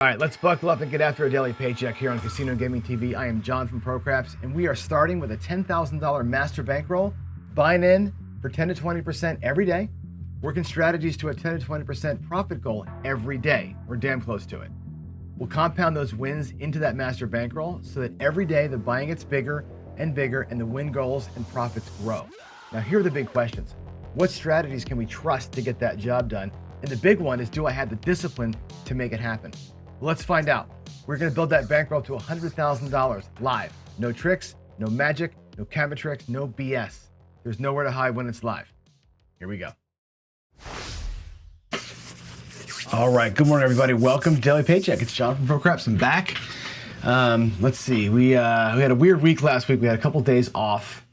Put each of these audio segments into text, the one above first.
All right, let's buckle up and get after a daily paycheck here on Casino Gaming TV. I am John from ProCraps, and we are starting with a $10,000 master bankroll, buying in for 10 to 20% every day, working strategies to a 10 to 20% profit goal every day. We're damn close to it. We'll compound those wins into that master bankroll so that every day the buying gets bigger and bigger and the win goals and profits grow. Now, here are the big questions. What strategies can we trust to get that job done? And the big one is, do I have the discipline to make it happen? Well, let's find out. We're going to build that bankroll to $100,000 live. No tricks, no magic, no camera tricks, no BS. There's nowhere to hide when it's live. Here we go. All right, good morning, everybody. Welcome to Daily Paycheck. It's John from ProCraps. I'm back. Let's see. We had a weird week last week. We had a couple days off.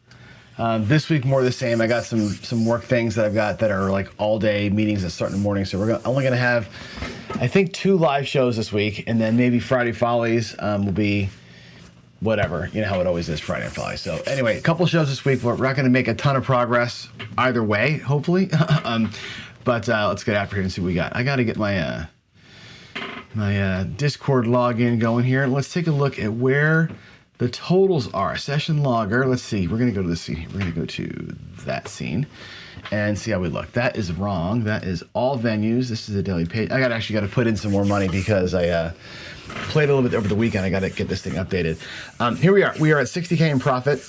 This week, more of the same. I got some work things that I've got that are like all-day meetings that start in the morning. So we're only going to have, I think, 2 live shows this week, and then maybe Friday Follies will be whatever. You know how it always is, Friday and Follies. So anyway, a couple shows this week. We're not going to make a ton of progress either way, hopefully. But let's get after here and see what we got. I got to get my Discord login going here. Let's take a look at where the totals are. Session logger. Let's see. We're going to go to the scene. We're going to go to that scene and see how we look. That is wrong. That is all venues. This is a daily page. I actually got to put in some more money because I played a little bit over the weekend. I got to get this thing updated. Here we are. We are at 60K in profit,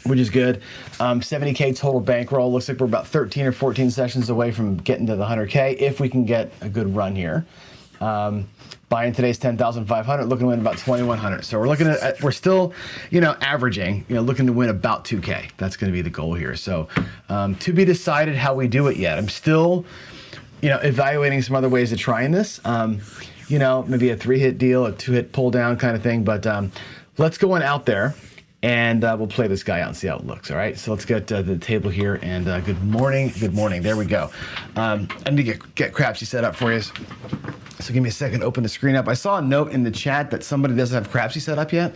which is good. 70K total bankroll. Looks like we're about 13 or 14 sessions away from getting to the 100K if we can get a good run here. Buying today's 10,500, looking to win about 2,100. So we're still, averaging, looking to win about 2K. That's going to be the goal here. So to be decided how we do it yet. I'm still, evaluating some other ways of trying this. Maybe a 3-hit deal, a 2-hit pull down kind of thing. But let's go on out there and we'll play this guy out and see how it looks. All right. So let's get the table here and good morning. Good morning. There we go. I need to get Crapsy set up for you. So give me a second to open the screen up. I saw a note in the chat that somebody doesn't have Crapsy set up yet,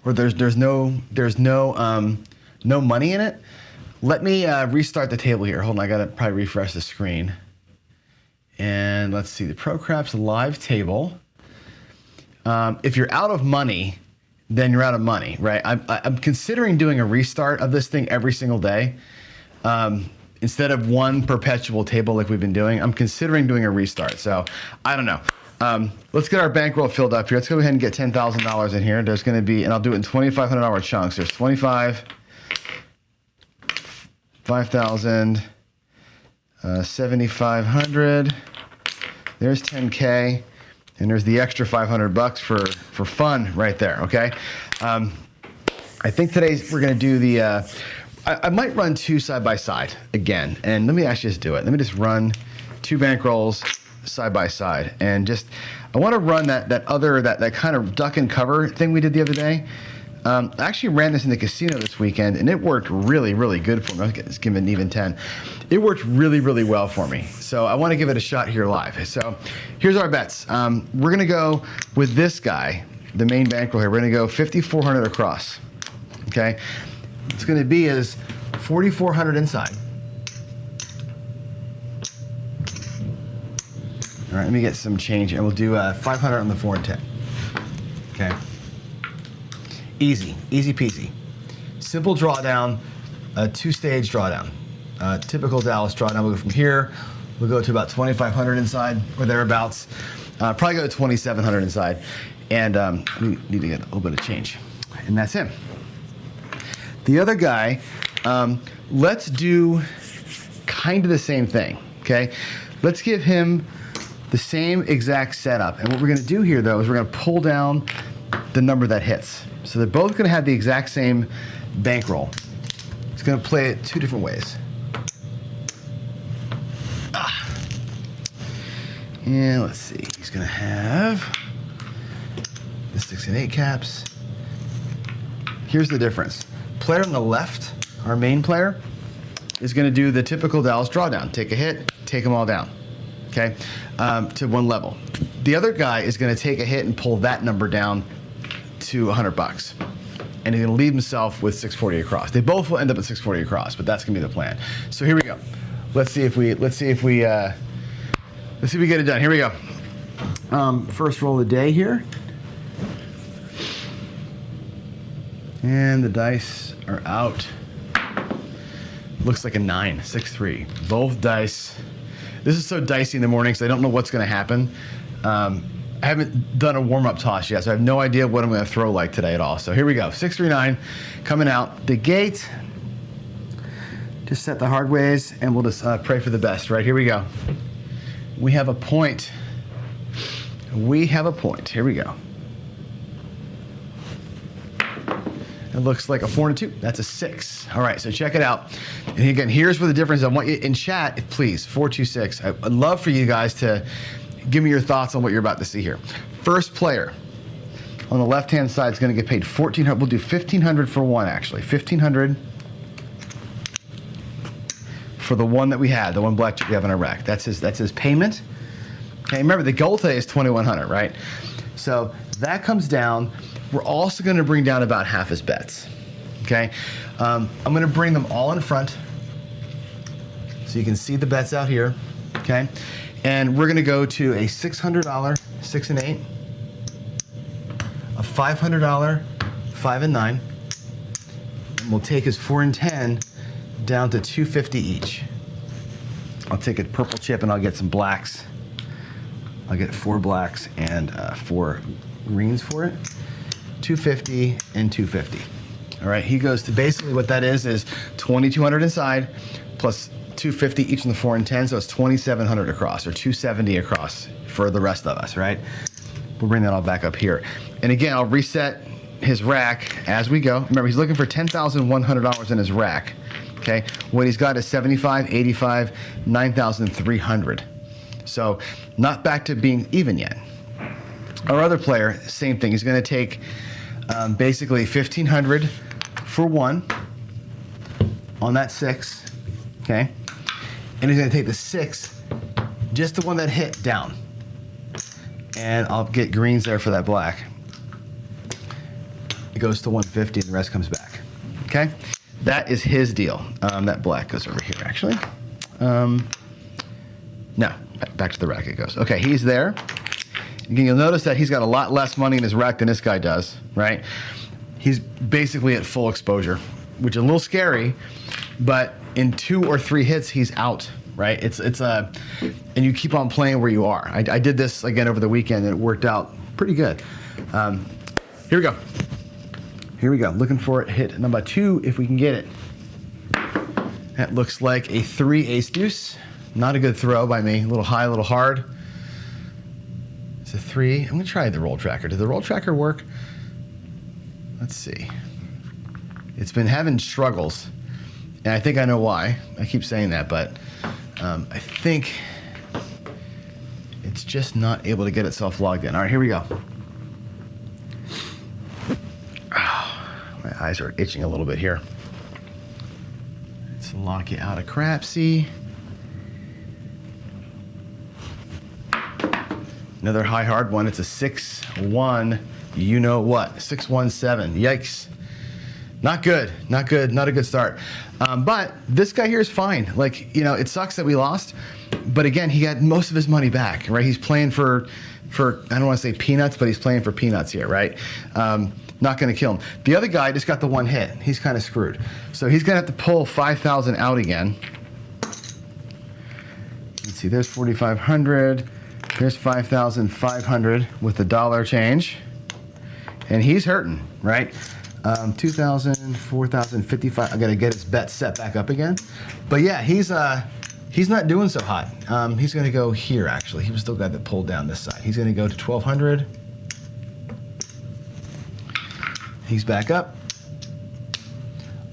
or there's no money in it. Let me restart the table here. Hold on, I gotta probably refresh the screen. And let's see the ProCraps live table. If you're out of money, then you're out of money, right? I'm considering doing a restart of this thing every single day. Instead of one perpetual table like we've been doing, I'm considering doing a restart. So I don't know. Let's get our bankroll filled up here. Let's go ahead and get $10,000 in here. There's going to be, and I'll do it in $2,500 chunks. There's 25, 5,000, 7,500. There's 10K, and there's the extra $500 for fun right there. Okay. I think today we're going to do the. I might run 2 side by side again, and let me actually just do it. Let me just run 2 bankrolls side by side, and I want to run that kind of duck and cover thing we did the other day. I actually ran this in the casino this weekend, and it worked really, really good for me. Let's give it an even 10. It worked really, really well for me. So I want to give it a shot here live. So here's our bets. We're going to go with this guy, the main bankroll here. We're going to go 5,400 across. Okay. It's going to be is 4,400 inside. All right, let me get some change, and we'll do 500 on the 4 and 10. Okay. Easy peasy. Simple drawdown, 2-stage drawdown. Typical Dallas drawdown. We'll go from here. We'll go to about 2,500 inside or thereabouts. Probably go to 2,700 inside, and we need to get a little bit of change, and that's him. The other guy, let's do kind of the same thing, okay? Let's give him the same exact setup. And what we're gonna do here though is we're gonna pull down the number that hits. So they're both gonna have the exact same bankroll. It's gonna play it 2 different ways. And let's see, he's gonna have the 6 and 8 caps. Here's the difference. Player on the left, our main player, is going to do the typical Dallas drawdown. Take a hit, take them all down, okay, to 1 level. The other guy is going to take a hit and pull that number down to $100, and he's going to leave himself with 640 across. They both will end up at 640 across, but that's going to be the plan. So here we go. Let's see if we get it done. Here we go. First roll of the day here. And the dice are out. Looks like a 9, 6-3. Both dice. This is so dicey in the morning because I don't know what's going to happen. I haven't done a warm-up toss yet, so I have no idea what I'm going to throw like today at all. So here we go. 6-3-9 coming out the gate. Just set the hard ways, and we'll just pray for the best. Right, here we go. We have a point. We have a point. Here we go. It looks like a 4 and a 2. That's a 6. All right, so check it out. And again, here's where the difference. I want you in chat, please, 426. I'd love for you guys to give me your thoughts on what you're about to see here. First player on the left-hand side is going to get paid $1,400. We'll do $1,500 for one, actually. $1,500 for the one that we had, the one black chip we have in our rack. That's his payment. Okay, remember the goal today is $2,100, right? So that comes down. We're also going to bring down about half his bets. Okay, I'm going to bring them all in front, so you can see the bets out here. Okay, and we're going to go to a $600 6 and 8, a $500 5 and 9, and we'll take his 4 and 10 down to $250 each. I'll take a purple chip and I'll get some blacks. I'll get 4 blacks and 4 greens for it. $250 and $250. All right, he goes to basically what that is $2,200 inside plus $250 each in the 4 and 10, so it's $2,700 across, or $270 across for the rest of us, right? We'll bring that all back up here. And again, I'll reset his rack as we go. Remember, he's looking for $10,100 in his rack. Okay, what he's got is 75, 85, 9,300. So not back to being even yet. Our other player, same thing. He's going to take basically $1,500 for one on that 6. Okay, and he's going to take the 6, just the one that hit, down. And I'll get greens there for that black. It goes to $150 and the rest comes back. Okay, that is his deal. That black goes over here, actually. No, back to the rack it goes. Okay, he's there. You'll notice that he's got a lot less money in his rack than this guy does, right? He's basically at full exposure, which is a little scary, but in 2 or 3 hits, he's out, right? And you keep on playing where you are. I did this again over the weekend, and it worked out pretty good. Here we go. Here we go. Looking for it, hit number 2 if we can get it. That looks like a 3 ace deuce. Not a good throw by me. A little high, a little hard. It's a 3. I'm going to try the roll tracker. Did the roll tracker work? Let's see. It's been having struggles, and I think I know why. I keep saying that, but I think it's just not able to get itself logged in. All right, here we go. Oh, my eyes are itching a little bit here. Let's lock you out of Crapsy. Another high hard one. It's a 6-1. You know what? 617. Yikes. Not good. Not good. Not a good start. But this guy here is fine. Like, you know, it sucks that we lost. But again, he got most of his money back, right? He's playing for I don't want to say peanuts, but he's playing for peanuts here, right? Not going to kill him. The other guy just got the 1 hit. He's kind of screwed. So he's going to have to pull 5,000 out again. Let's see. There's 4,500. There's 5,500 with the dollar change. And he's hurting, right? 2,000, 4,000, 55. I got to get his bet set back up again. But yeah, he's not doing so hot. He's going to go here, actually. He was still got that pulled down this side. He's going to go to 1,200. He's back up.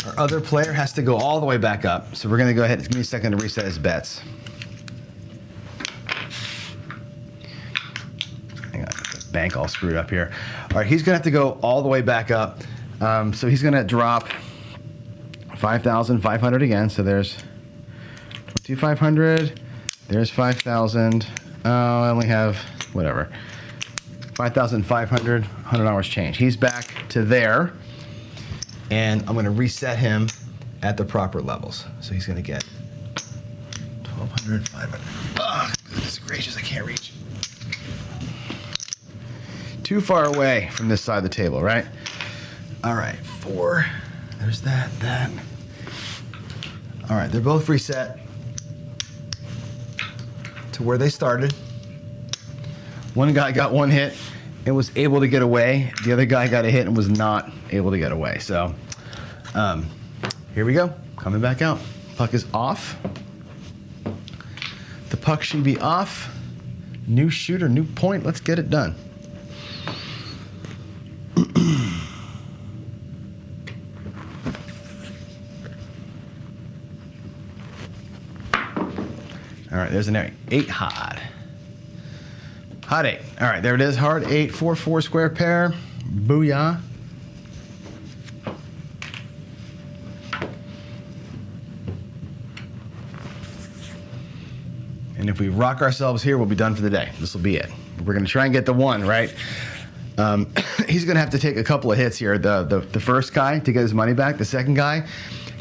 Our other player has to go all the way back up. So we're going to go ahead. Give me a second to reset his bets. Bank all screwed up here. All right, he's gonna have to go all the way back up. So he's gonna drop 5,500 again. So there's 2,500. There's 5,000. I only have whatever. 5,500. $100 change. He's back to there, and I'm gonna reset him at the proper levels. So he's gonna get 1,200, 500. Oh, goodness gracious, I can't reach. too far away from this side of the table, right? All right, 4. There's that. All right, they're both reset to where they started. One guy got 1 hit and was able to get away. The other guy got a hit and was not able to get away. So here we go, coming back out. Puck is off. The puck should be off. New shooter, new point, let's get it done. All right, there's an 8 hard. Hot 8. All right, there it is. Hard 8, 4-4 square pair. Booyah. And if we rock ourselves here, we'll be done for the day. This will be it. We're going to try and get the 1, right? He's going to have to take a couple of hits here. The first guy to get his money back. The second guy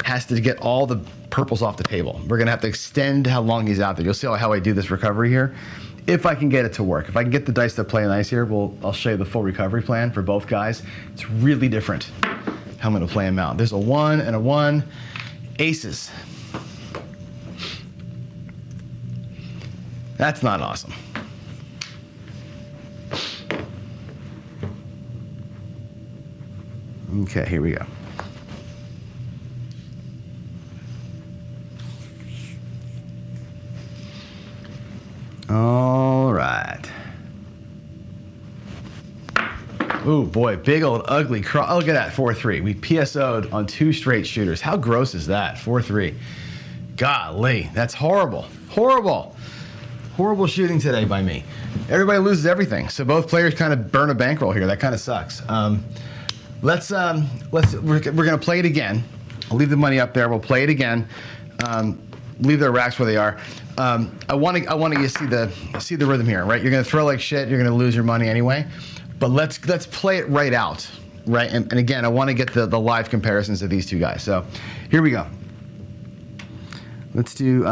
has to get all the purples off the table. We're going to have to extend how long he's out there. You'll see how I do this recovery here. If I can get it to work. If I can get the dice to play nice here, I'll show you the full recovery plan for both guys. It's really different how I'm going to play them out. There's a 1 and a 1. Aces. That's not awesome. Okay, here we go. All right. Ooh, boy, big old ugly cross. Oh, look at that, 4-3. We PSO'd on 2 straight shooters. How gross is that, 4-3? Golly, that's horrible, horrible. Horrible shooting today by me. Everybody loses everything, so both players kind of burn a bankroll here. That kind of sucks. We're gonna play it again. I'll leave the money up there. We'll play it again. Leave their racks where they are. I want you to see the rhythm here, right? You're gonna throw like shit. You're gonna lose your money anyway. But let's play it right out, right? And again, I want to get the live comparisons of these two guys. So here we go. Let's do.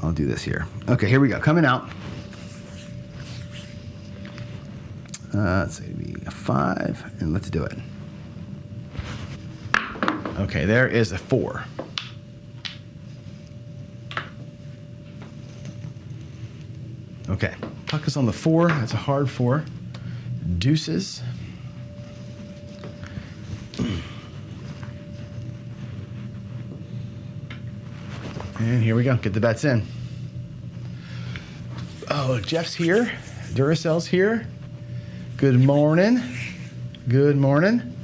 I'll do this here. Okay, here we go. Coming out. Let's say a 5, and let's do it. Okay, there is a 4. Okay, puck is on the 4. That's a hard 4. Deuces. And here we go. Get the bets in. Oh, Jeff's here. Duracell's here. Good morning. Good morning.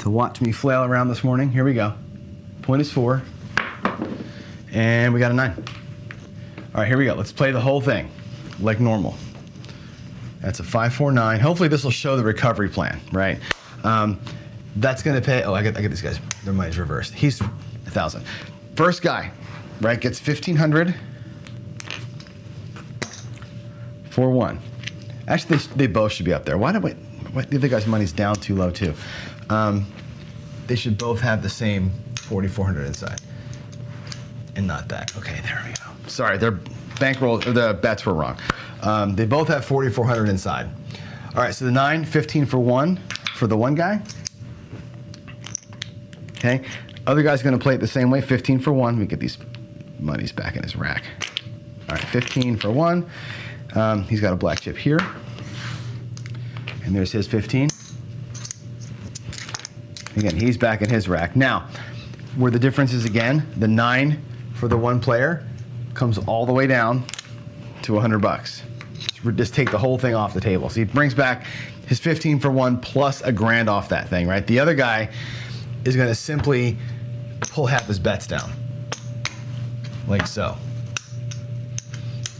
To watch me flail around this morning. Here we go. Point is 4. And we got a 9. All right, here we go. Let's play the whole thing like normal. That's a 5-4-9. Hopefully this will show the recovery plan, right? That's gonna pay. Oh, I get these guys. Their money's reversed. He's 1,000. First guy, right, gets 1,500 for 1. Actually, they both should be up there. Why the other guy's money's down too low too? They should both have the same 4,400 inside, and not that. Okay, there we go. Sorry, their bankroll or the bets were wrong. They both have 4,400 inside. All right, so the 9, 15 for 1 for the one guy. Okay, other guy's gonna play it the same way, 15 for 1. Let me get these monies back in his rack. All right, 15 for 1. He's got a black chip here. And there's his 15. Again, he's back in his rack. Now, where the difference is again, the 9 for the one player comes all the way down to $100. Just take the whole thing off the table. So he brings back his 15 for 1 plus $1,000 off that thing, right? The other guy is gonna simply pull half his bets down, like so.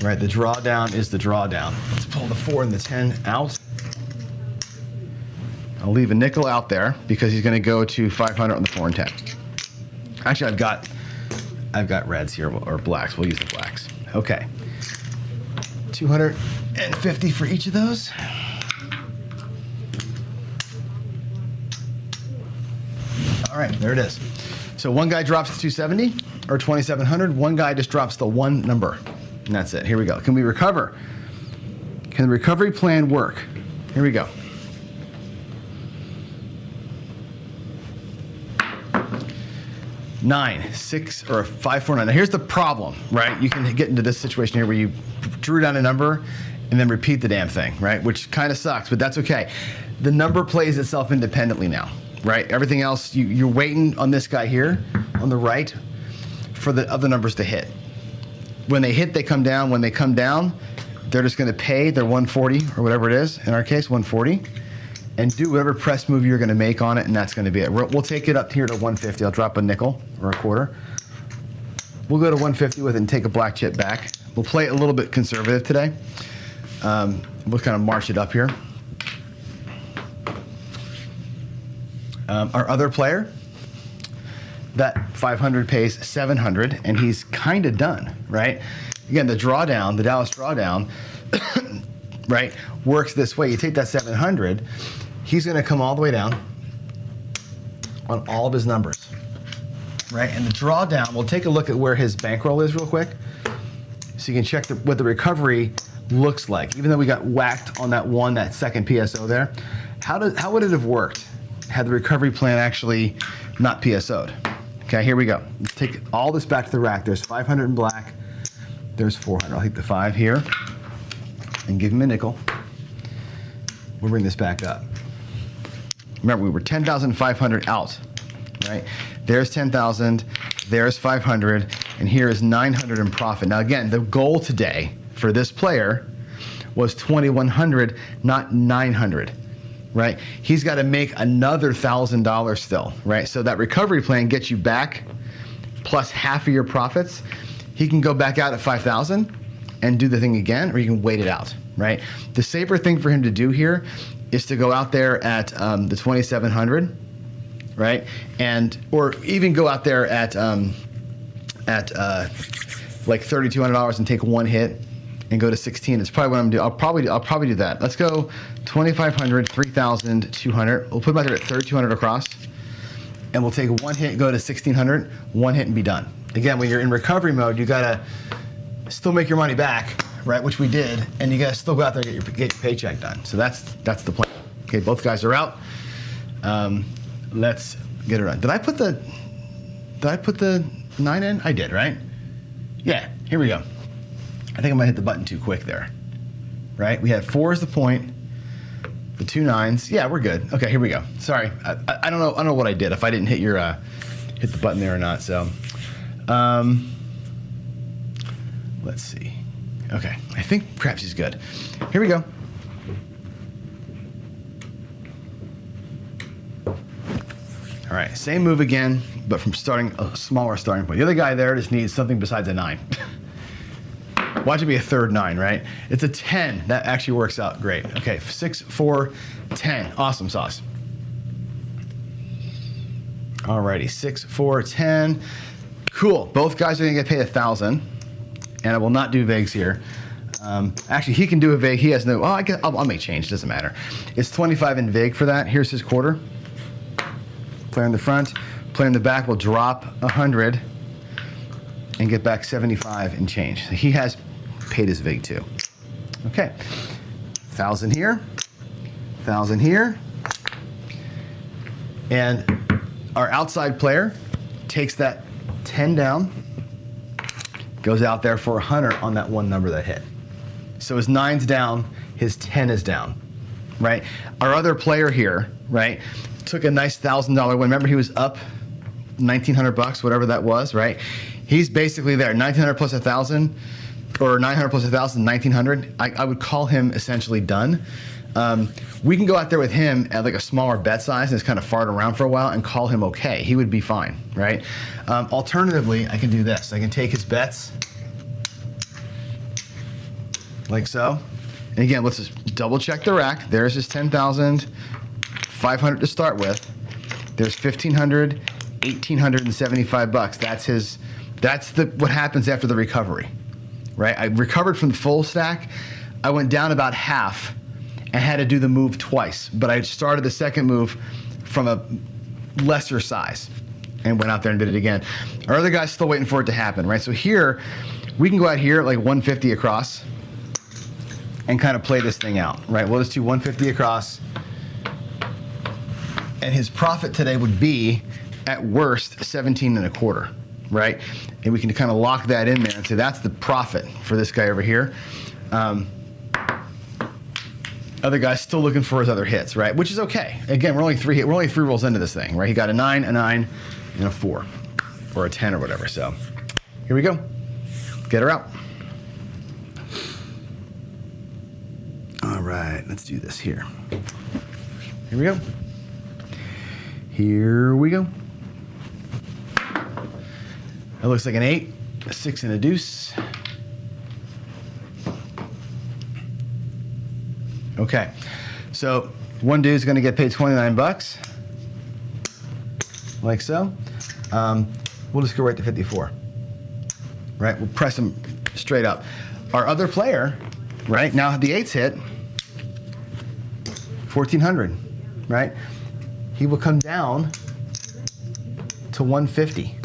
Right, the drawdown is the drawdown. Let's pull the 4 and the 10 out. I'll leave a nickel out there because he's gonna go to 500 on the 4 and 10. Actually, I've got reds here, or blacks. We'll use the blacks. Okay. 250 for each of those. All right, there it is. So one guy drops to 270 or 2,700. One guy just drops the 1 number. And that's it. Here we go. Can we recover? Can the recovery plan work? Here we go. Nine, 6, or 5, 4, 9. Now here's the problem, right? You can get into this situation here where you drew down a number and then repeat the damn thing, right? Which kind of sucks, but that's okay. The number plays itself independently now, right? Everything else, you're waiting on this guy here on the right for the other numbers to hit. When they hit, they come down. When they come down, they're just going to pay their 140 or whatever it is, in our case, 140, and do whatever press move you're going to make on it, and that's going to be it. We'll take it up here to 150. I'll drop a nickel or a quarter. We'll go to 150 with it and take a black chip back. We'll play it a little bit conservative today. We'll kind of march it up here. Our other player, that 500 pays 700, and he's kind of done, right? Again, the drawdown, the Dallas drawdown, right, works this way. You take that 700, he's going to come all the way down on all of his numbers, right? And the drawdown, we'll take a look at where his bankroll is real quick, so you can check what the recovery looks like. Even though we got whacked on that second PSO there, how would it have worked had the recovery plan actually not PSO'd? Okay, here we go. Let's take all this back to the rack. There's 500 in black. There's 400. I'll take the 5 here and give him a nickel. We'll bring this back up. Remember, we were 10,500 out, right? There's 10,000, there's 500, and here is 900 in profit. Now again, the goal today for this player was 2,100, not 900. Right? He's got to make another $1,000 still, right? So that recovery plan gets you back plus half of your profits. He can go back out at 5,000 and do the thing again, or you can wait it out, right? The safer thing for him to do here is to go out there at the 2,700, right? Or even go out there at like $3,200 and take one hit and go to 16. It's probably what I'm doing. I'll probably do that. Let's go 2,500, 3,200. We'll put him out there at 3,200 across, and we'll take one hit, go to 1,600, one hit, and be done. Again, when you're in recovery mode, you gotta still make your money back, right? Which we did, and you gotta still go out there and get your paycheck done. So that's the plan. Okay, both guys are out. Let's get it done. Did I put the 9 in? I did, right? Yeah. Here we go. I think I might hit the button too quick there, right? We had 4 as the point, the 2 9s. Yeah, we're good. Okay, here we go. Sorry, I don't know what I did, if I didn't hit hit the button there or not. So, let's see. Okay, I think perhaps he's good. Here we go. All right, same move again, but from a smaller starting point. The other guy there just needs something besides a 9. Watch it be a third 9, right? It's a 10. That actually works out great. Okay, 6, 4, 10. Awesome sauce. Alrighty, 6, 4, 10. Cool. Both guys are gonna get paid 1,000, and I will not do VIGs here. Actually, he can do a VIG. He has no. Oh, I'll make change. Doesn't matter. It's 25 in VIG for that. Here's his quarter. Player in the front, player in the back will drop 100 and get back 75 and change. So he has paid his VIG too. Okay, 1,000 here, 1,000 here, and our outside player takes that 10 down, goes out there for 100 on that one number that hit. So his 9's down, his 10 is down, right? Our other player here, right, took a nice $1,000 win. Remember, he was up 1,900 bucks, whatever that was, right? He's basically there, 1,900 plus 1,000, or 900 plus 1,000, 1,900. I would call him essentially done. We can go out there with him at like a smaller bet size and just kind of fart around for a while and call him okay. He would be fine, right? Alternatively, I can do this. I can take his bets, like so. And again, let's just double check the rack. There's his 10,500 to start with. There's 1,500, 1,875 bucks. That's what happens after the recovery, right? I recovered from the full stack. I went down about half and had to do the move twice, but I started the second move from a lesser size and went out there and did it again. Our other guy's still waiting for it to happen, right? So here, we can go out here at like 150 across, and kind of play this thing out, right? We'll just do 150 across. And his profit today would be, at worst, 17 1/4, right? And we can kind of lock that in there and say that's the profit for this guy over here. Other guy's still looking for his other hits, right? Which is okay. Again, we're only three rolls into this thing, right? He got a 9, and a 4, or a 10 or whatever. So here we go. Get her out. All right, let's do this here. Here we go. Here we go. It looks like an 8, a 6, and a deuce. Okay, so one dude's gonna get paid 29 bucks, like so. We'll just go right to 54, right? We'll press him straight up. Our other player, right, now the 8's hit, 1,400, right? He will come down to 150.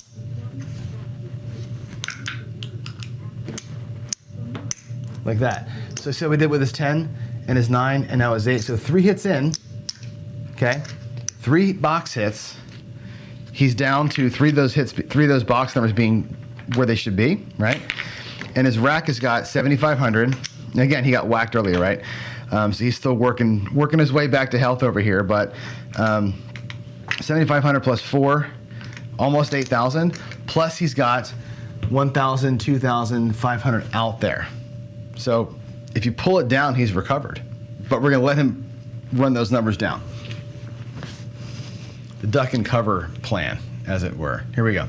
Like that. So we did with his 10 and his 9 and now his 8. So 3 hits in, okay? 3 box hits. He's down to 3 of those box numbers being where they should be, right? And his rack has got 7,500. Again, he got whacked earlier, right? So he's still working his way back to health over here, but 7,500 plus 4, almost 8,000. Plus he's got 1,000, 2,500 out there. So if you pull it down, he's recovered. But we're gonna let him run those numbers down. The duck and cover plan, as it were. Here we go.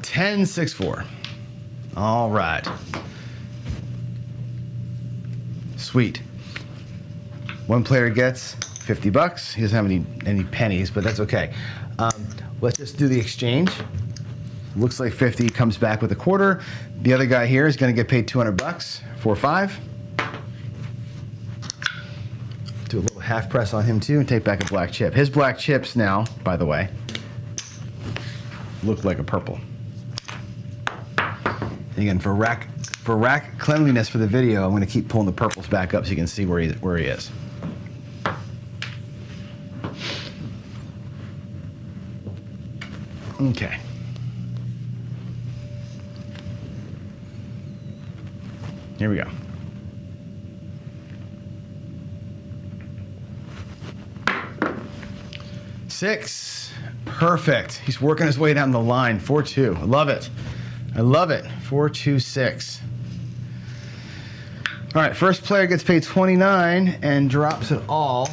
$10, 6, 4. All right. Sweet. One player gets 50 bucks. He doesn't have any pennies, but that's okay. Let's just do the exchange. Looks like 50 comes back with a quarter. The other guy here is going to get paid 200 bucks, 4, 5. Do a little half press on him too and take back a black chip. His black chips now, by the way, look like a purple. And again, for rack cleanliness for the video, I'm going to keep pulling the purples back up so you can see where he is. Okay. Here we go. Six. Perfect. He's working his way down the line. 4-2. I love it. I love it. 4, 2, 6. All right, first player gets paid 29 and drops it all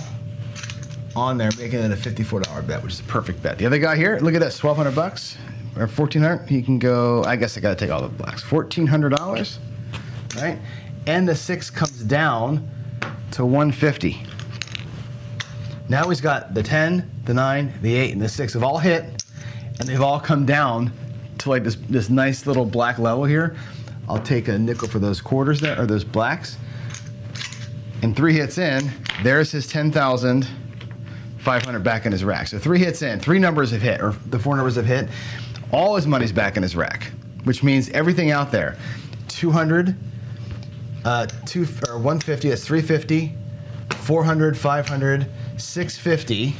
on there, making it a $54 bet, which is a perfect bet. The other guy here, look at this, 1,200 bucks or 1,400. He can go. I guess I got to take all the blacks. $1,400, right? And the 6 comes down to 150. Now he's got the 10, the 9, the 8, and the 6 have all hit, and they've all come down to like this nice little black level here. I'll take a nickel for those quarters there, or those blacks. And 3 hits in, there's his 10,500 back in his rack. So 3 hits in, 3 numbers have hit, or the 4 numbers have hit. All his money's back in his rack, which means everything out there, 200, 150, that's 350, 400, 500, 650,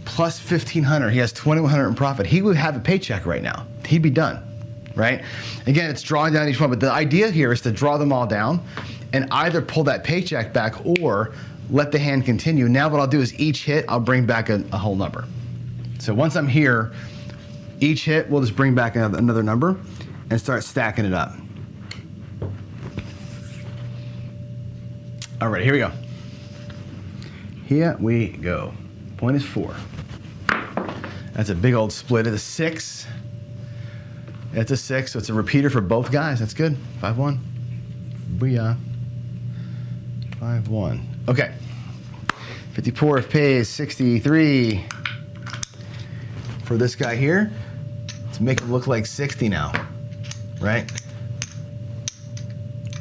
plus 1,500. He has 2,100 in profit. He would have a paycheck right now. He'd be done, right? Again, it's drawing down each one, but the idea here is to draw them all down and either pull that paycheck back or let the hand continue. Now what I'll do is each hit, I'll bring back a whole number. So once I'm here, each hit, we'll just bring back another number and start stacking it up. All right, here we go. Here we go. Point is 4. That's a big old split. It's a 6. It's a 6, so it's a repeater for both guys. That's good. 5-1. Booyah. 5-1. Okay. 54 of pays, 63. For this guy here, let's make him look like 60 now, right?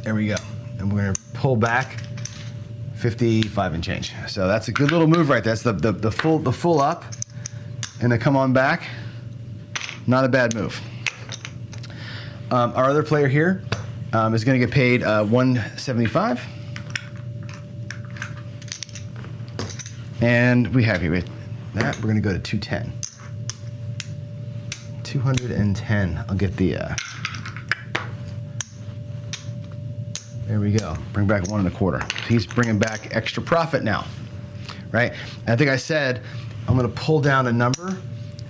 There we go. And we're gonna pull back 55 and change. So that's a good little move right there. That's the full up, and then come on back. Not a bad move. Our other player here is going to get paid 175, and we happy with that. We're going to go to 210. 210. I'll get the. There we go. Bring back 1 1/4. He's bringing back extra profit now, right? And I think I said I'm going to pull down a number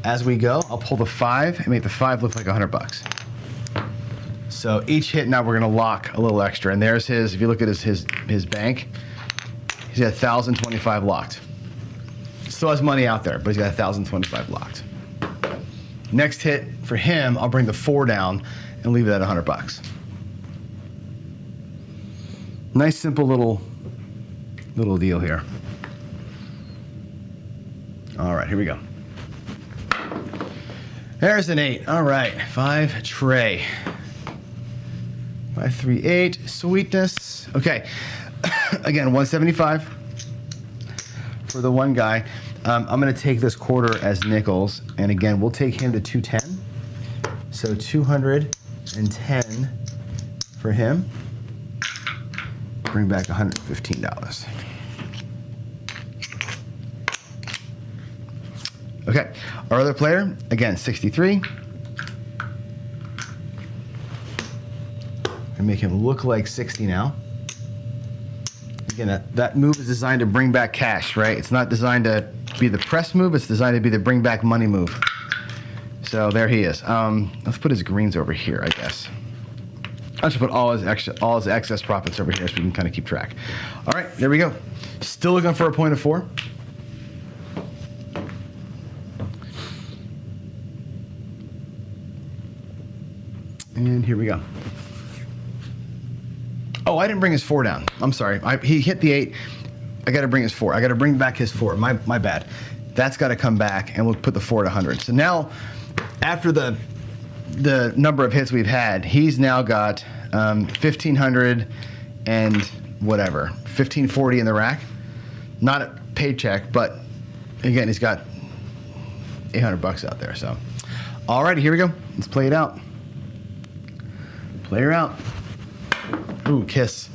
as we go. I'll pull the 5 and make the 5 look like $100. So each hit now we're going to lock a little extra. And there's his. If you look at his bank, he's got 1,025 locked. Still has money out there, but he's got 1,025 locked. Next hit for him, I'll bring the 4 down and leave it at $100. Nice, simple little deal here. All right, here we go. There's an 8. All right, 5 tray. 5, 3, 8. Sweetness. Okay. Again, 175 for the one guy. I'm going to take this quarter as nickels, and again, we'll take him to 210. So 210 for him. Bring back $115. Okay, our other player, again, 63. And make him look like 60 now. Again, that move is designed to bring back cash, right? It's not designed to be the press move, it's designed to be the bring back money move. So there he is. Let's put his greens over here, I guess. I should put all his excess profits over here so we can kind of keep track. All right, there we go. Still looking for a point of 4. And here we go. Oh, I didn't bring his 4 down. I'm sorry. He hit the 8. I got to bring his 4. I got to bring back his 4. My bad. That's got to come back, and we'll put the 4 at 100. So now, after the number of hits we've had, he's now got 1,500 and whatever, 1,540 in the rack. Not a paycheck, but again, he's got $800 out there. So, all righty, here we go. Let's play it out. Player out. Ooh, kiss.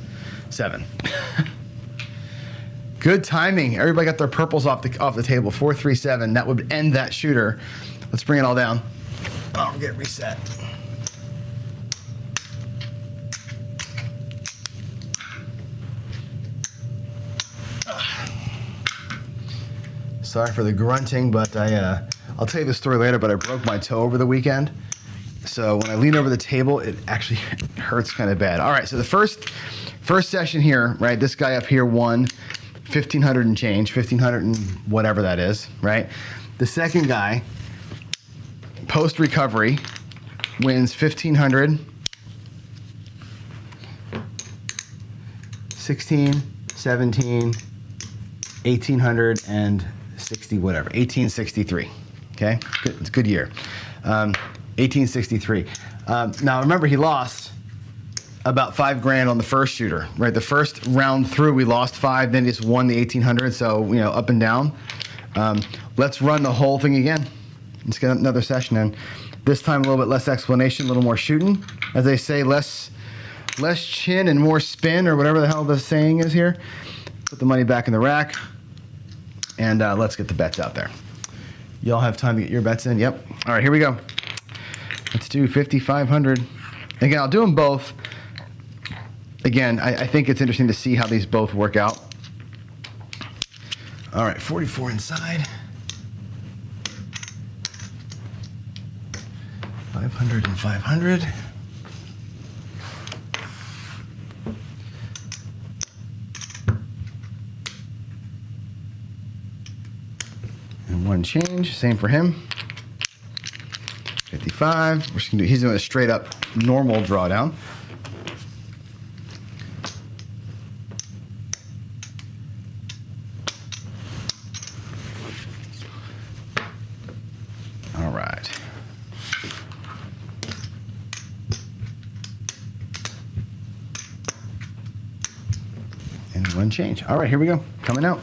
7. Good timing. Everybody got their purples off the table. 4, 3, 7. That would end that shooter. Let's bring it all down. I'll get reset. Sorry for the grunting, but I'll tell you the story later, but I broke my toe over the weekend. So when I lean over the table, it actually hurts kind of bad. All right, so the first session here, right, this guy up here won 1,500 and change, 1,500 and whatever that is, right? The second guy, post-recovery, wins 1,500, 16, 17, 1,860, whatever, 1,863, okay? Good, it's a good year. 1863. Now remember, he lost about $5,000 on the first shooter, right? The first round through, we lost 5, then just won the 1,800. So up and down. Let's run the whole thing again. Let's get another session in. This time a little bit less explanation, a little more shooting. As they say, less chin and more spin, or whatever the hell the saying is here. Put the money back in the rack, and let's get the bets out there. Y'all have time to get your bets in? Yep. All right, here we go. Let's do 5,500. Again, I'll do them both. Again, I think it's interesting to see how these both work out. All right, 44 inside. 500 and 500. And 1 change, same for him. 55. We're just gonna do, he's doing a straight up normal drawdown. All right. And One change. All right, here we go. Coming out.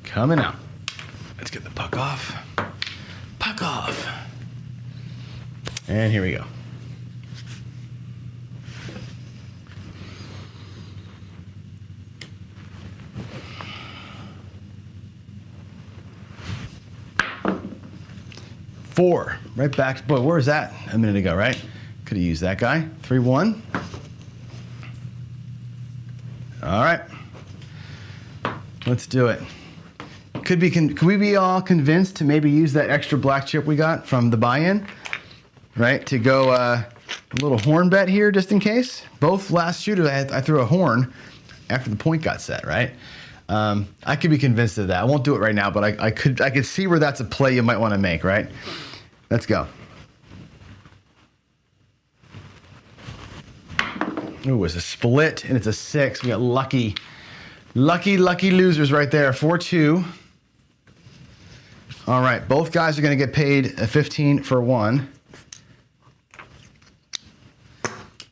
Coming out. Let's get the puck off. Puck off. And here we go. Four. Right back. Boy, where was that a minute ago, right? Could have used that guy. 3-1. All right. Let's do it. Could we be all convinced to maybe use that extra black chip we got from the buy-in, right? To go a little horn bet here just in case. Both last shooters, I threw a horn after the point got set, right? I could be convinced of that. I won't do it right now, but I could see where that's a play you might want to make, right? Let's go. Ooh, it's a split and it's a 6. We got lucky losers right there. 4-2. All right, both guys are going to get paid a 15 for one.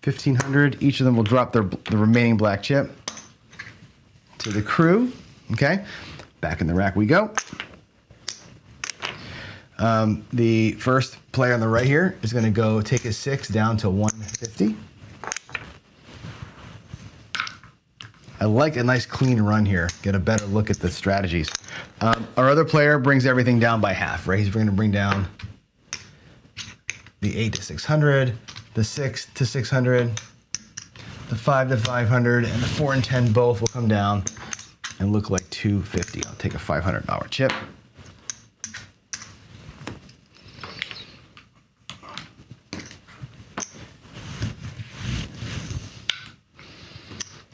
1,500. Each of them will drop the remaining black chip to the crew. Okay, back in the rack we go. The first player on the right here is going to go take his 6 down to 150. I like a nice clean run here. Get a better look at the strategies. Our other player brings everything down by half, right? He's going to bring down the 8 to 600, the 6 to 600, the 5 to 500, and the 4 and 10 both will come down and look like 250. I'll take a $500 chip.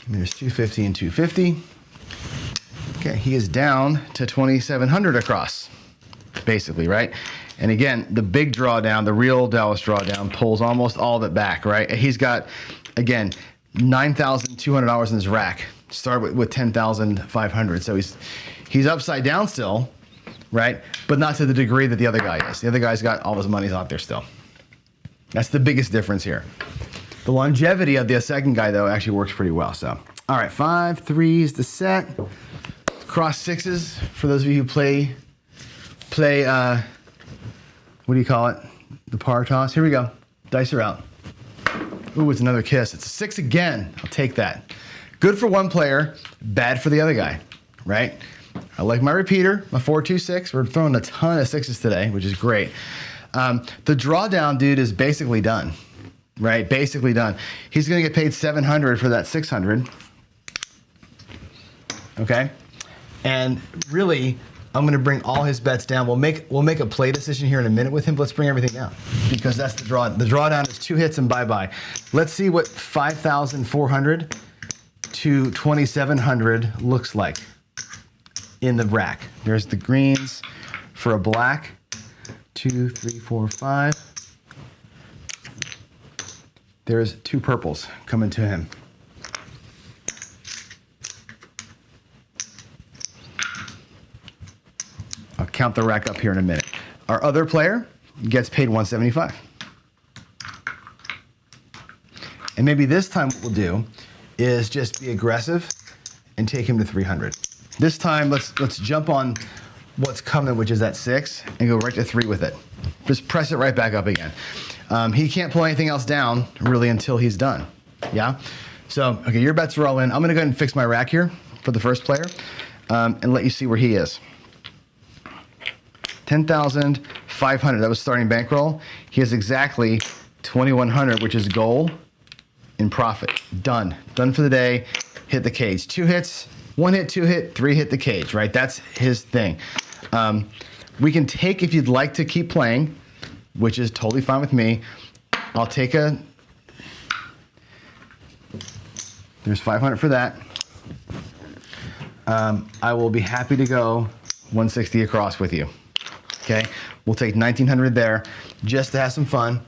There's 250 and 250. Okay, he is down to 2,700 across, basically, right? And again, the big drawdown, the real Dallas drawdown, pulls almost all of it back, right? He's got, again, $9,200 in his rack. Start with 10,500. So he's upside down still, right? But not to the degree that the other guy is. The other guy's got all his money out there still. That's the biggest difference here. The longevity of the second guy, though, actually works pretty well. So, all right, 5 3s to set. Cross 6s for those of you who play. What do you call it? The par toss. Here we go. Dice are out. Ooh, it's another kiss. It's a 6 again. I'll take that. Good for one player, bad for the other guy, right? I like my repeater, my 4-2-6. We're throwing a ton of 6s today, which is great. The drawdown dude is basically done. Right, basically done. He's going to get paid 700 for that 600. Okay, and really, I'm going to bring all his bets down. We'll make a play decision here in a minute with him. But let's bring everything down because that's the draw. The drawdown is 2 hits and bye-bye. Let's see what 5,400 to 2,700 looks like in the rack. There's the greens for a black. 2, 3, 4, 5. There's 2 purples coming to him. I'll count the rack up here in a minute. Our other player gets paid 175. And maybe this time what we'll do is just be aggressive and take him to 300. This time let's jump on what's coming, which is that 6, and go right to 3 with it. Just press it right back up again. He can't pull anything else down really until he's done. Yeah? So, okay, your bets are all in. I'm going to go ahead and fix my rack here for the first player and let you see where he is. 10,500. That was starting bankroll. He has exactly 2,100, which is goal in profit. Done. Done for the day. Hit the cage. 2 hits, 1 hit, 2 hit, 3 hit the cage, right? That's his thing. We can take, if you'd like to keep playing, which is totally fine with me. I'll take there's 500 for that. I will be happy to go 160 across with you. Okay, we'll take 1,900 there just to have some fun.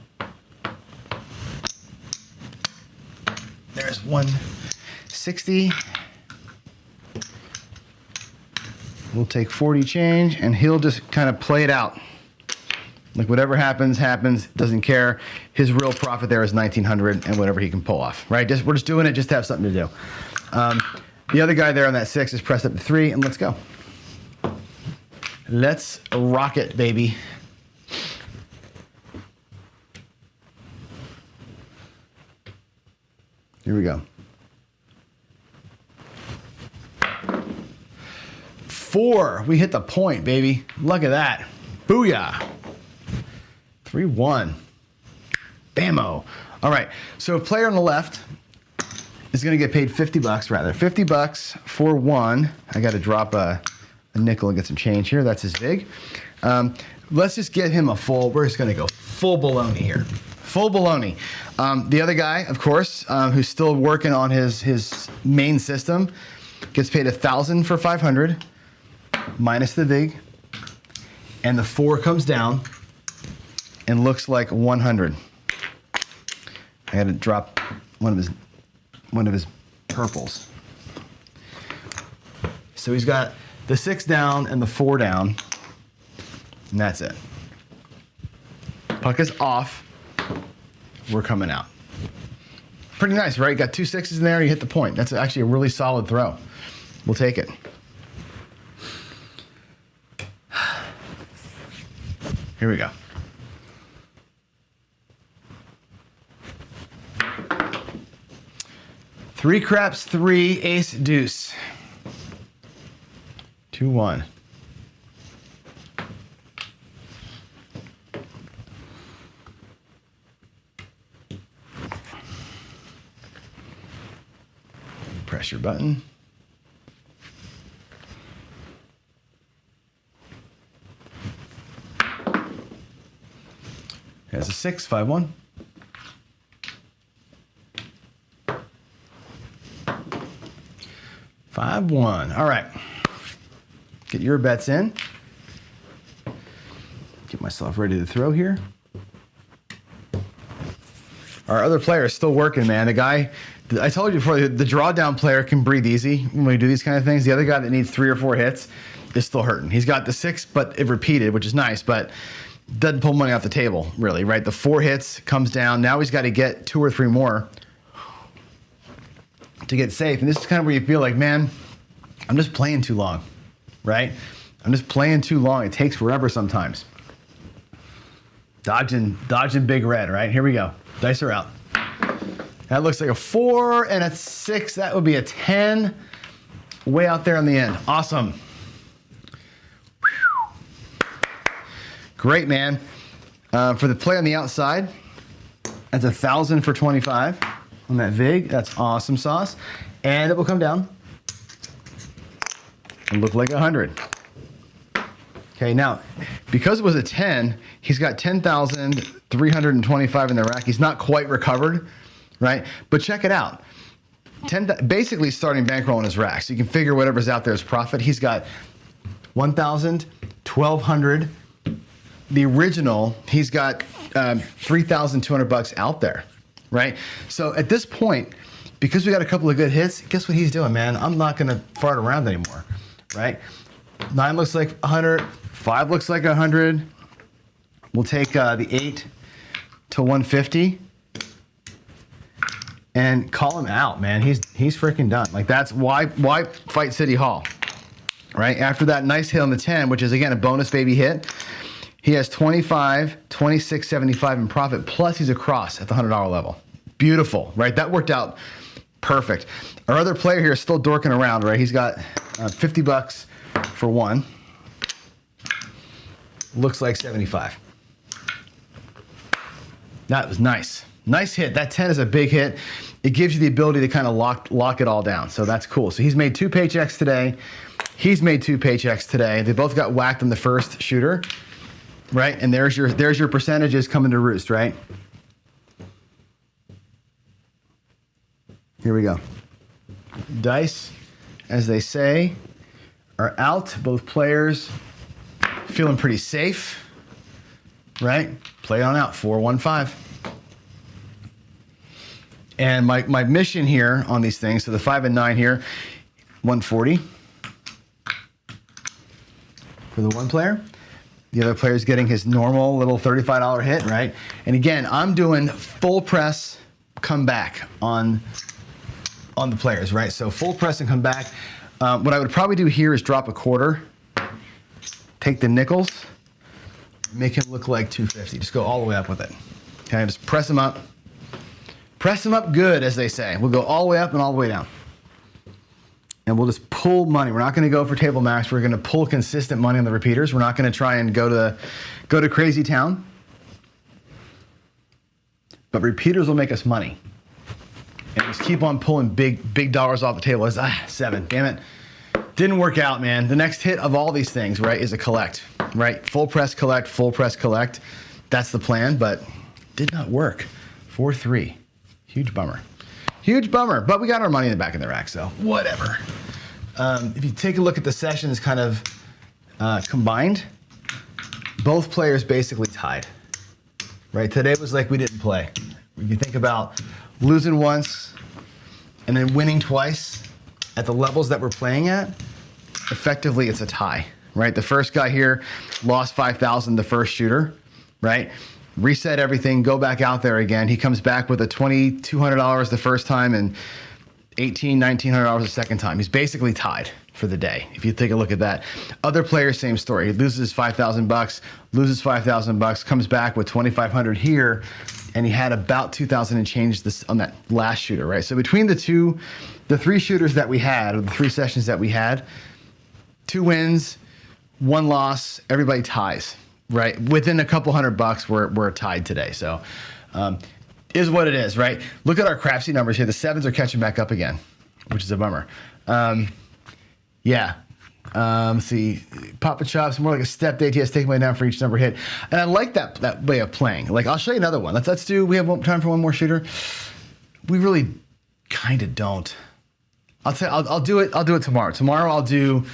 There's 160. We'll take 40 change and he'll just kind of play it out. Like whatever happens, happens, doesn't care. His real profit there is 1,900 and whatever he can pull off, right? We're just doing it just to have something to do. The other guy there on that 6 is pressed up to 3, and let's go. Let's rock it, baby. Here we go. 4. We hit the point, baby. Look at that. Booyah. 3-1. Bammo. All right. So player on the left is going to get paid 50 bucks rather. 50 bucks for 1. I got to drop a nickel and get some change here. That's his vig. Let's just get him a full. We're just going to go full baloney here. Full baloney. The other guy, of course, who's still working on his main system, gets paid 1,000 for 500, minus the vig, and the 4 comes down and looks like 100. I had to drop one of his purples. So he's got the 6 down and the 4 down, and that's it. Puck is off. We're coming out. Pretty nice, right? Got 2 6s in there, you hit the point. That's actually a really solid throw. We'll take it. Here we go. 3 craps, 3 ace deuce. 2-1. Press your button. There's a 6, 5-1. 5-1. All right. Get your bets in. Get myself ready to throw here. Our other player is still working, man. The guy, I told you before, the drawdown player can breathe easy when we do these kind of things. The other guy that needs 3 or 4 hits is still hurting. He's got the 6, but it repeated, which is nice, but doesn't pull money off the table, really, right? The 4 hits, comes down. Now he's got to get 2 or 3 more to get safe. And this is kind of where you feel like, man, I'm just playing too long, right? I'm just playing too long. It takes forever sometimes. Dodging big red, right? Here we go. Dice are out. That looks like a 4 and a 6. That would be a 10 way out there on the end. Awesome. Great, man. For the play on the outside, that's 1,000 for 25 on that vig. That's awesome sauce. And it will come down and look like 100. Okay, now, because it was a 10, he's got 10,325 in the rack. He's not quite recovered, right? But check it out. Basically starting bankroll in his rack. So you can figure whatever's out there as profit. He's got 1,000, 1,200. The original, he's got 3,200 bucks out there, right? So at this point, because we got a couple of good hits, guess what he's doing, man? I'm not gonna fart around anymore, right? 9 looks like 100, 5 looks like 100. We'll take the 8 to 150 and call him out, man. He's freaking done. Like, that's why fight City Hall, right? After that nice hit on the 10, which is again a bonus baby hit, he has 25, 26.75 in profit, plus he's across at the $100 level. Beautiful, right? That worked out perfect. Our other player here is still dorking around, right? He's got 50 bucks for 1. Looks like 75. That was nice. Nice hit. That 10 is a big hit. It gives you the ability to kind of lock it all down. So that's cool. So he's made 2 paychecks today. He's made 2 paychecks today. They both got whacked on the first shooter, right? And there's your percentages coming to roost, right? Here we go. Dice, as they say, are out. Both players feeling pretty safe, right? Play on out, 4-1-5. And my mission here on these things, so the 5 and 9 here, 140 for the one player. The other player is getting his normal little $35 hit, right? And again, I'm doing full press comeback on on the players, right? So full press and come back. What I would probably do here is drop a quarter, take the nickels, make him look like 250. Just go all the way up with it. Okay, just press him up. Press him up good, as they say. We'll go all the way up and all the way down. And we'll just pull money. We're not gonna go for table max. We're gonna pull consistent money on the repeaters. We're not gonna try and go to crazy town. But repeaters will make us money. And just keep on pulling big dollars off the table. It's 7, damn it. Didn't work out, man. The next hit of all these things, right, is a collect, right? Full press collect, full press collect. That's the plan, but did not work. 4-3, huge bummer. Huge bummer, but we got our money in the back of the rack, so whatever. If you take a look at the sessions kind of combined, both players basically tied, right? Today was like we didn't play. If you think about losing once and then winning twice at the levels that we're playing at, effectively it's a tie, right? The first guy here lost 5,000, the first shooter, right? Reset everything, go back out there again. He comes back with a $2,200 the first time and $1,800, $1,900 the second time. He's basically tied for the day, if you take a look at that. Other players, same story. He loses 5,000 bucks, loses 5,000 bucks, comes back with 2,500 here, and he had about 2,000 and change this on that last shooter, right? So between the three shooters that we had, or the 3 sessions that we had, 2 wins, 1 loss, everybody ties, right? Within a couple $100, we're tied today. So is what it is, right? Look at our crapsy numbers here. The 7s are catching back up again, which is a bummer. Yeah. Let's see, Papa Chops, more like a stepped ATS, taking way down for each number hit. And I like that way of playing. Like, I'll show you another one. Let's do, we have time for one more shooter. We really kind of don't. I'll do it tomorrow. Tomorrow I'll do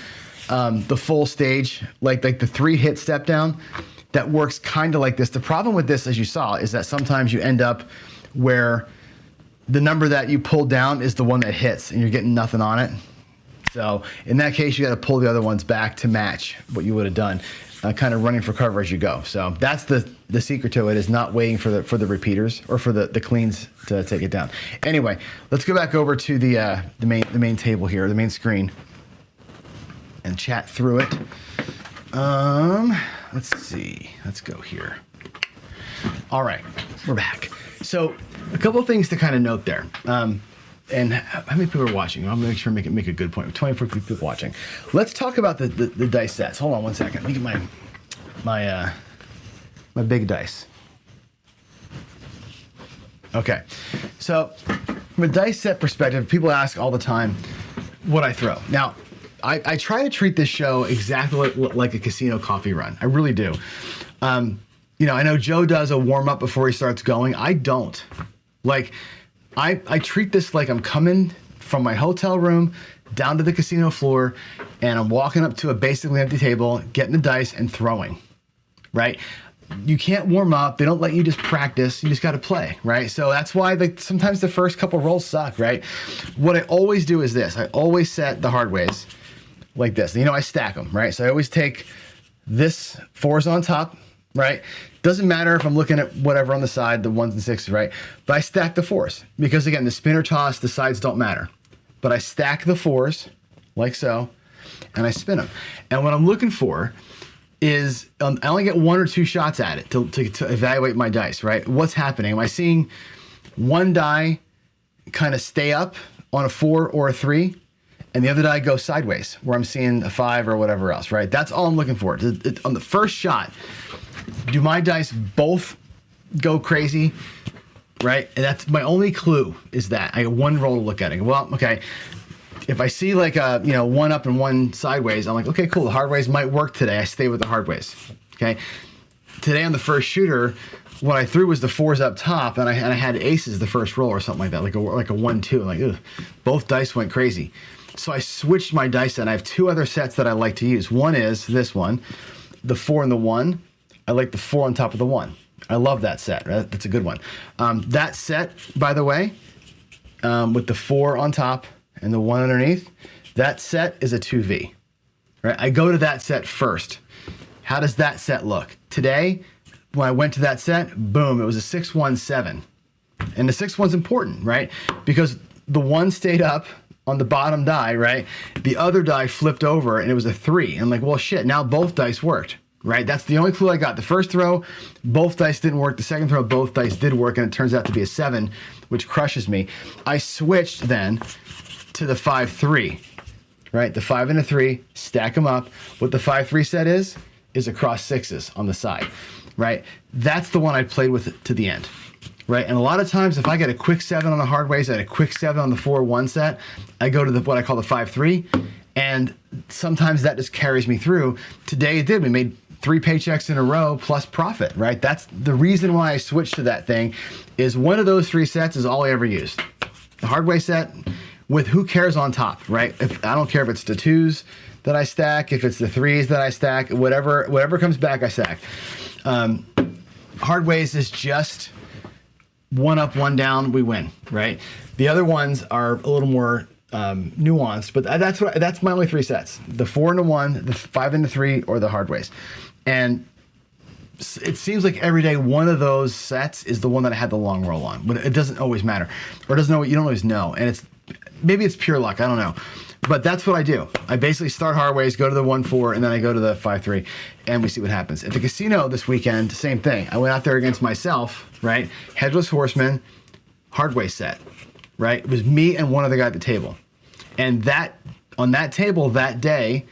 the full stage, like the 3 hit step down that works kind of like this. The problem with this, as you saw, is that sometimes you end up where the number that you pulled down is the one that hits and you're getting nothing on it. So in that case, you got to pull the other ones back to match what you would have done, kind of running for cover as you go. So that's the secret to it, is not waiting for the repeaters or for the cleans to take it down. Anyway, let's go back over to the main table here, the main screen, and chat through it. Let's see. Let's go here. All right, we're back. So a couple of things to kind of note there. And how many people are watching? I'll make sure make a good point. 24 people watching. Let's talk about the dice sets. Hold on one second. Let me get my big dice. Okay. So from a dice set perspective, people ask all the time what I throw. Now, I try to treat this show exactly like a casino coffee run. I really do. I know Joe does a warm up before he starts going. I don't. Like, I treat this like I'm coming from my hotel room down to the casino floor, and I'm walking up to a basically empty table, getting the dice and throwing, right? You can't warm up. They don't let you just practice. You just got to play, right? So that's why sometimes the first couple rolls suck, right? What I always do is this. I always set the hard ways like this. I stack them, right? So I always take this 4s on top, right? Doesn't matter if I'm looking at whatever on the side, the 1s and 6s, right? But I stack the 4s because, again, the spin or toss, the sides don't matter. But I stack the 4s like so, and I spin them. And what I'm looking for is I only get 1 or 2 shots at it to evaluate my dice, right? What's happening? Am I seeing one die kind of stay up on a 4 or a 3, and the other die go sideways, where I'm seeing a 5 or whatever else, right? That's all I'm looking for. On the first shot, do my dice both go crazy, right? And that's my only clue, is that I get 1 roll to look at it. Well, okay, if I see like a 1 up and 1 sideways, I'm like, okay, cool, the hard ways might work today. I stay with the hard ways, okay? Today on the first shooter, what I threw was the 4s up top, and I had aces the first roll or something like that, like a 1-2. I'm like, ugh, both dice went crazy. So I switched my dice set. I have 2 other sets that I like to use. One is this one, the 4 and the 1. I like the 4 on top of the 1. I love that set. Right? That's a good one. That set, by the way, with the 4 on top and the 1 underneath, that set is a 2V. Right? I go to that set first. How does that set look? Today, when I went to that set, boom, it was a 6-1-7. And the 6-1's important, right? Because the one stayed up on the bottom die, right? The other die flipped over and it was a 3. And I'm like, well, shit, now both dice worked, right? That's the only clue I got. The first throw, both dice didn't work. The second throw, both dice did work, and it turns out to be a 7, which crushes me. I switched then to the 5-3, right? The 5 and a 3, stack them up. What the 5-3 set is across 6s on the side, right? That's the one I played with to the end. Right, and a lot of times if I get a quick 7 on the hard ways and a quick 7 on the 4-1 set, I go to what I call the 5-3, and sometimes that just carries me through. Today it did. We made 3 paychecks in a row plus profit, right? That's the reason why I switched to that thing, is one of those 3 sets is all I ever used. The hard way set with who cares on top, right? I don't care if it's the 2s that I stack, if it's the 3s that I stack, whatever comes back, I stack. Hard ways is just 1 up, 1 down, we win, right? The other ones are a little more nuanced, but that's my only 3 sets: the 4 and the 1, the 5 and the 3, or the hard ways. And it seems like every day one of those sets is the one that I had the long roll on, but it doesn't always matter, or you don't always know. And maybe it's pure luck, I don't know. But that's what I do. I basically start hard ways, go to the 1-4, and then I go to the 5-3, and we see what happens. At the casino this weekend, same thing. I went out there against myself, right? Headless Horseman, hard way set, right? It was me and one other guy at the table. And on that table that day,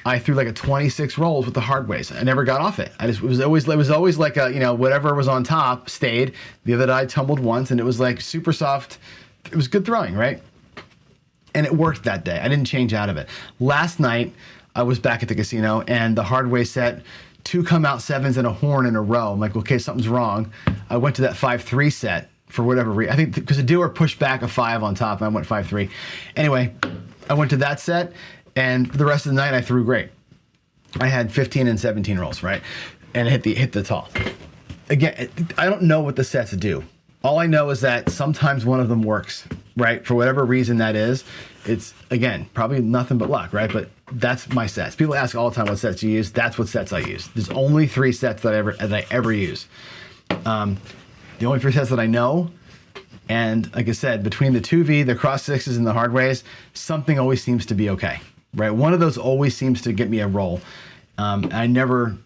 I threw like a 26 rolls with the hard ways. I never got off it. It was always like whatever was on top stayed. The other die tumbled once, and it was like super soft. It was good throwing, right? And it worked that day. I didn't change out of it. Last night, I was back at the casino, and the hard way set, 2 come out 7s and a horn in a row. I'm like, okay, something's wrong. I went to that 5-3 set for whatever reason. I think because the dealer pushed back a 5 on top, and I went 5-3. Anyway, I went to that set, and the rest of the night, I threw great. I had 15 and 17 rolls, right? And hit the tall. Again, I don't know what the sets do. All I know is that sometimes one of them works, right? For whatever reason that is. It's, again, probably nothing but luck, right? But that's my sets. People ask all the time what sets you use. That's what sets I use. There's only 3 sets that I ever use. The only 3 sets that I know. And like I said, between the 2V, the cross 6s, and the hard ways, something always seems to be okay, right? One of those always seems to get me a roll. I never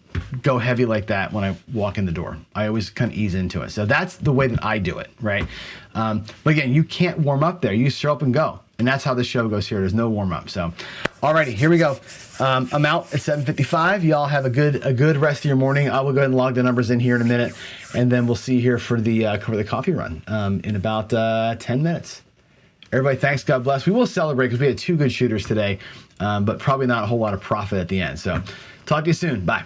go heavy like that when I walk in the door. I always kind of ease into it. So that's the way that I do it, right? But again, you can't warm up there. You show up and go. And that's how the show goes here. There's no warm up. So, alrighty, here we go. I'm out at 7:55. Y'all have a good rest of your morning. I will go ahead and log the numbers in here in a minute, and then we'll see you here for the coffee run in about 10 minutes. Everybody, thanks. God bless. We will celebrate because we had 2 good shooters today, but probably not a whole lot of profit at the end. So, talk to you soon. Bye.